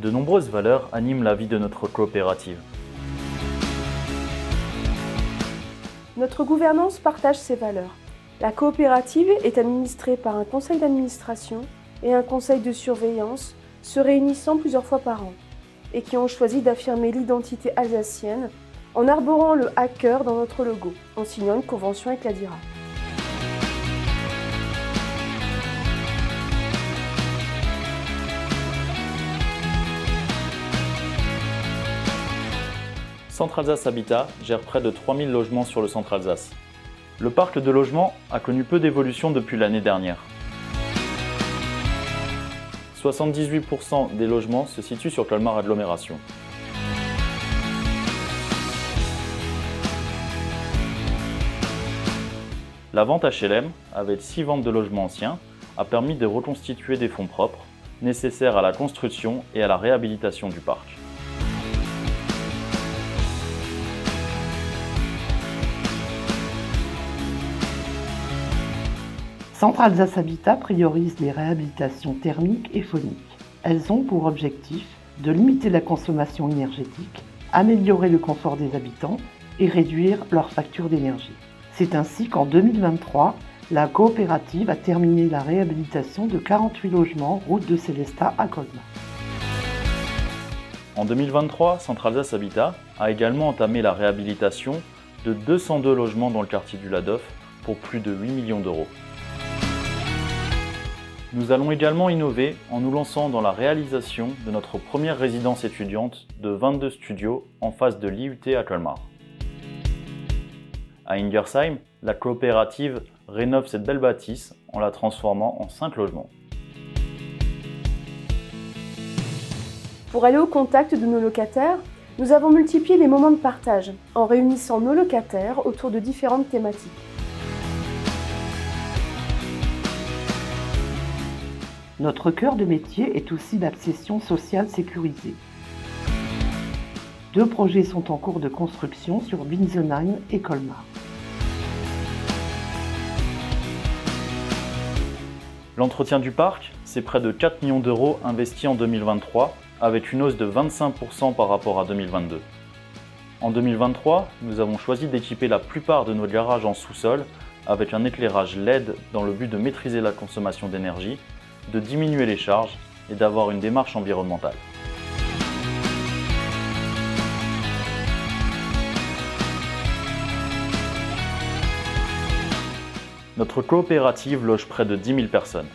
De nombreuses valeurs animent la vie de notre coopérative. Notre gouvernance partage ces valeurs. La coopérative est administrée par un conseil d'administration et un conseil de surveillance se réunissant plusieurs fois par an et qui ont choisi d'affirmer l'identité alsacienne en arborant le hacker dans notre logo, en signant une convention avec la DIRA. Centre Alsace Habitat gère près de 3000 logements sur le centre Alsace. Le parc de logements a connu peu d'évolution depuis l'année dernière. 78% des logements se situent sur Colmar Agglomération. La vente HLM, avec 6 ventes de logements anciens, a permis de reconstituer des fonds propres, nécessaires à la construction et à la réhabilitation du parc. Centre Alsace Habitat priorise les réhabilitations thermiques et phoniques. Elles ont pour objectif de limiter la consommation énergétique, améliorer le confort des habitants et réduire leur facture d'énergie. C'est ainsi qu'en 2023, la coopérative a terminé la réhabilitation de 48 logements route de Célestat à Colmar. En 2023, Centre Alsace Habitat a également entamé la réhabilitation de 202 logements dans le quartier du Ladoff pour plus de 8 millions d'euros. Nous allons également innover en nous lançant dans la réalisation de notre première résidence étudiante de 22 studios en face de l'IUT à Colmar. À Ingersheim, la coopérative rénove cette belle bâtisse en la transformant en 5 logements. Pour aller au contact de nos locataires, nous avons multiplié les moments de partage en réunissant nos locataires autour de différentes thématiques. Notre cœur de métier est aussi l'accession sociale sécurisée. 2 projets sont en cours de construction sur Winsenheim et Colmar. L'entretien du parc, c'est près de 4 millions d'euros investis en 2023, avec une hausse de 25% par rapport à 2022. En 2023, nous avons choisi d'équiper la plupart de nos garages en sous-sol avec un éclairage LED dans le but de maîtriser la consommation d'énergie, de diminuer les charges et d'avoir une démarche environnementale. Notre coopérative loge près de 10 000 personnes.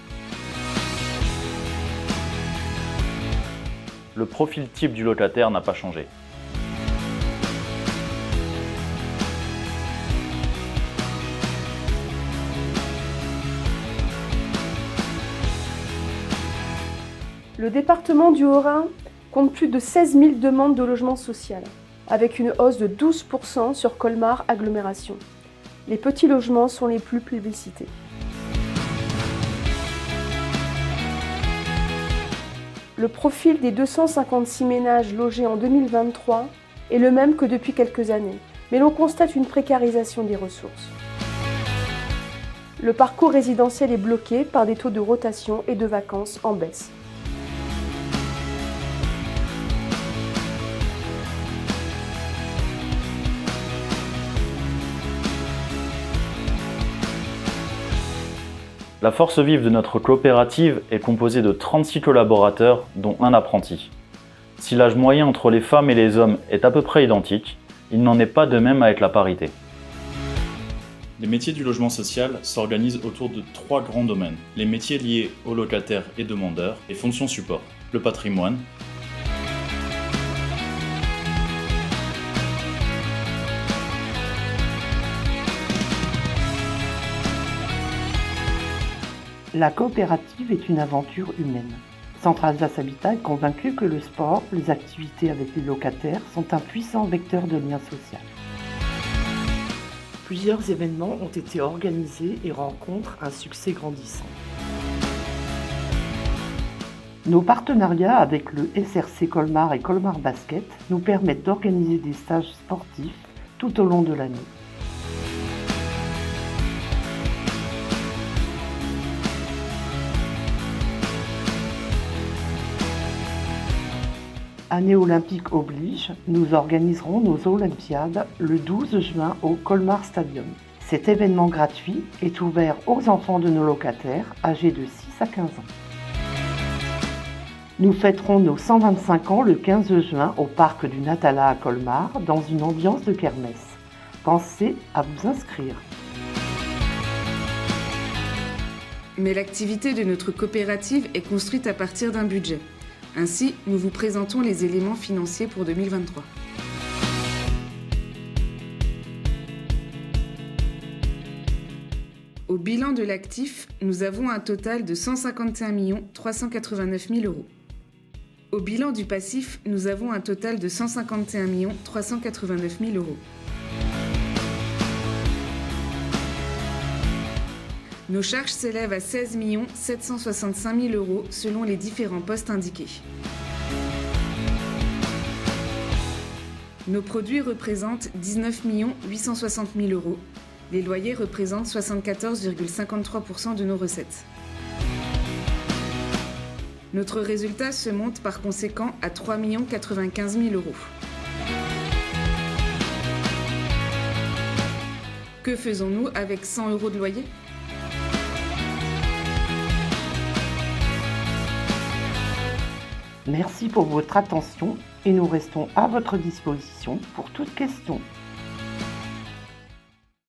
Le profil type du locataire n'a pas changé. Le département du Haut-Rhin compte plus de 16 000 demandes de logement social, avec une hausse de 12% sur Colmar Agglomération. Les petits logements sont les plus plébiscités. Le profil des 256 ménages logés en 2023 est le même que depuis quelques années, mais l'on constate une précarisation des ressources. Le parcours résidentiel est bloqué par des taux de rotation et de vacances en baisse. La force vive de notre coopérative est composée de 36 collaborateurs, dont un apprenti. Si l'âge moyen entre les femmes et les hommes est à peu près identique, il n'en est pas de même avec la parité. Les métiers du logement social s'organisent autour de 3 grands domaines. Les métiers liés aux locataires et demandeurs, les fonctions support, le patrimoine, La coopérative est une aventure humaine. Centre Alsace Habitat est convaincu que le sport, les activités avec les locataires sont un puissant vecteur de lien social. Plusieurs événements ont été organisés et rencontrent un succès grandissant. Nos partenariats avec le SRC Colmar et Colmar Basket nous permettent d'organiser des stages sportifs tout au long de l'année. Année olympique oblige, nous organiserons nos Olympiades le 12 juin au Colmar Stadium. Cet événement gratuit est ouvert aux enfants de nos locataires âgés de 6 à 15 ans. Nous fêterons nos 125 ans le 15 juin au parc du Natala à Colmar dans une ambiance de kermesse. Pensez à vous inscrire. Mais l'activité de notre coopérative est construite à partir d'un budget. Ainsi, nous vous présentons les éléments financiers pour 2023. Au bilan de l'actif, nous avons un total de 151 389 000 euros. Au bilan du passif, nous avons un total de 151 389 000 euros. Nos charges s'élèvent à 16 765 000 euros selon les différents postes indiqués. Nos produits représentent 19 860 000 euros. Les loyers représentent 74,53% de nos recettes. Notre résultat se monte par conséquent à 3 095 000 euros. Que faisons-nous avec 100 euros de loyer ? Merci pour votre attention et nous restons à votre disposition pour toute question.